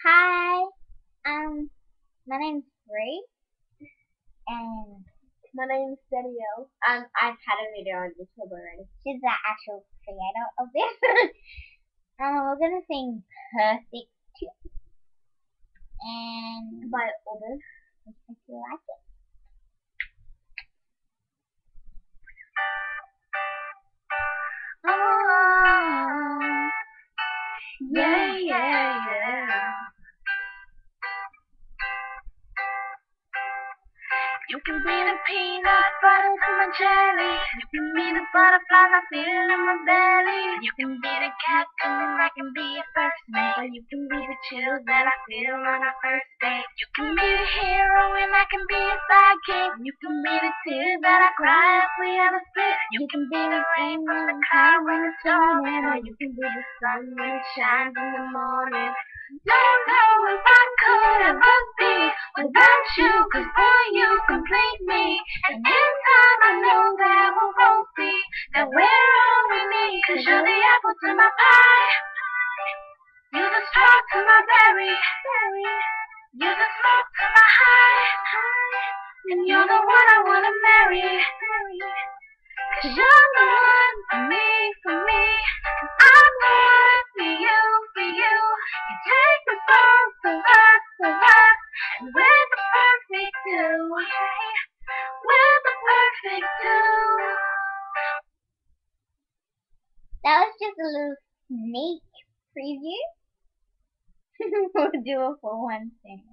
Hi, um, my name's Bree, and My name's Danielle. I've had a video on YouTube already. she's the actual creator of this. We're gonna sing Perfect Two, and By others. if you like it. Oh, Yeah. You can be the peanut butter to my jelly. You can be the butterflies I feel in my belly. You can be the cocoon, I can be your first mate. Or you can be the chills that I feel on our first date. You can be the hero and I can be your sidekick. You can be the tears that I cry if we ever split. You can be the rain from the cloud when it's storming. Or you can be the sun when it shines in the morning. Don't know if I could ever be without you, 'cause boy, you complete me. And in time I know that we'll both see that we're all we need. 'Cause you're the apple to my pie, you're the straw to my berry, you're the smoke to my high, and you're the one I wanna marry. 'Cause you're the one for me, for me. I'm the one for you, for you. You take the both of us, and we're the perfect two. We're the perfect two. that was just a little sneak preview. We'll do it for one thing.